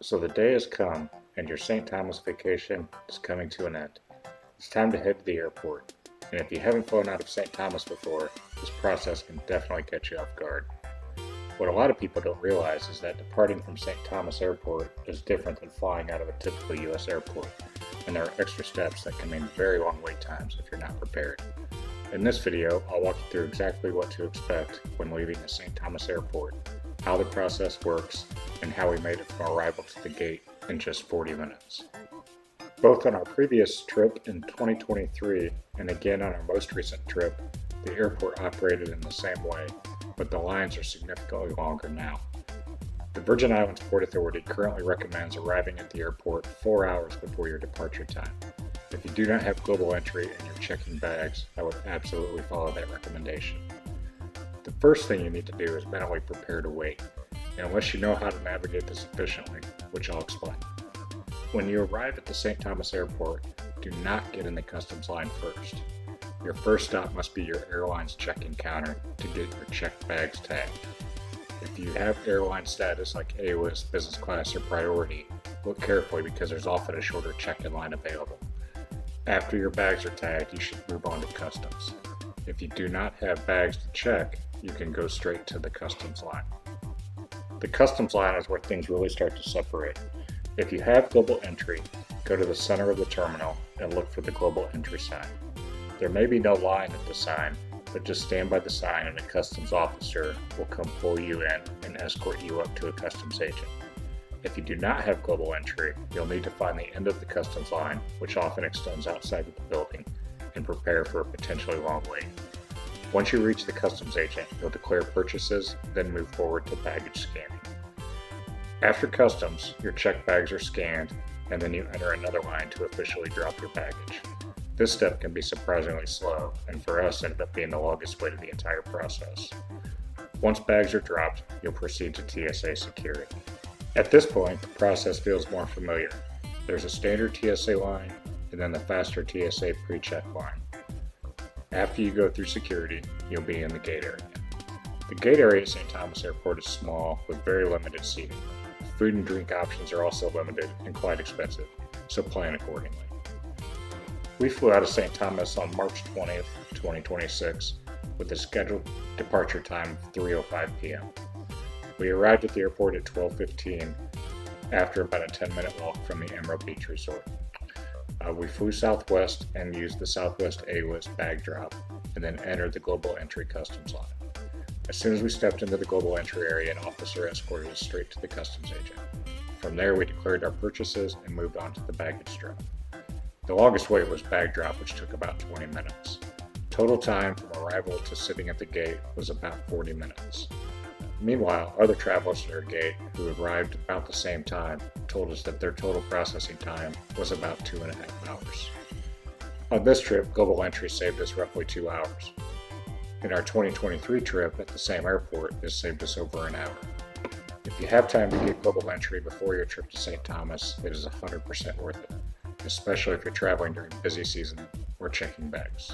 So the day has come, and your St. Thomas vacation is coming to an end. It's time to head to the airport, and if you haven't flown out of St. Thomas before, this process can definitely catch you off guard. What a lot of people don't realize is that departing from St. Thomas Airport is different than flying out of a typical U.S. airport, and there are extra steps that can mean very long wait times if you're not prepared. In this video, I'll walk you through exactly what to expect when leaving the St. Thomas Airport, how the process works, and how we made it from arrival to the gate in just 40 minutes. Both on our previous trip in 2023 and again on our most recent trip, the airport operated in the same way, but the lines are significantly longer now. The Virgin Islands Port Authority currently recommends arriving at the airport 4 hours before your departure time. If you do not have global entry and you're checking bags, I would absolutely follow that recommendation. The first thing you need to do is mentally prepare to wait, and unless you know how to navigate this efficiently, which I'll explain. When you arrive at the St. Thomas Airport, do not get in the customs line first. Your first stop must be your airline's check-in counter to get your checked bags tagged. If you have airline status like A-List, business class, or priority, look carefully because there's often a shorter check-in line available. After your bags are tagged, you should move on to customs. If you do not have bags to check, you can go straight to the customs line. The customs line is where things really start to separate. If you have global entry, go to the center of the terminal and look for the global entry sign. There may be no line at the sign, but just stand by the sign and a customs officer will come pull you in and escort you up to a customs agent. If you do not have global entry, you'll need to find the end of the customs line, which often extends outside of the building, and prepare for a potentially long wait. Once you reach the customs agent, you'll declare purchases, then move forward to baggage scanning. After customs, your checked bags are scanned, and then you enter another line to officially drop your baggage. This step can be surprisingly slow, and for us ended up being the longest wait of the entire process. Once bags are dropped, you'll proceed to TSA security. At this point, the process feels more familiar. There's a standard TSA line, and then the faster TSA pre-check line. After you go through security, you'll be in the gate area. The gate area at St. Thomas Airport is small with very limited seating. Food and drink options are also limited and quite expensive, so plan accordingly. We flew out of St. Thomas on March 20th, 2026 with a scheduled departure time of 3:05 p.m. We arrived at the airport at 12:15 after about a 10-minute walk from the Emerald Beach Resort. We flew Southwest and used the Southwest A-List bag drop and then entered the global entry customs line. As soon as we stepped into the global entry area, an officer escorted us straight to the customs agent. From there, we declared our purchases and moved on to the baggage drop. The longest wait was bag drop, which took about 20 minutes. Total time from arrival to sitting at the gate was about 40 minutes. Meanwhile, other travelers at our gate who arrived about the same time told us that their total processing time was about 2.5 hours. On this trip, global entry saved us roughly 2 hours. In our 2023 trip at the same airport, this saved us over an hour. If you have time to get global entry before your trip to St. Thomas, it is 100% worth it, especially if you're traveling during busy season or checking bags.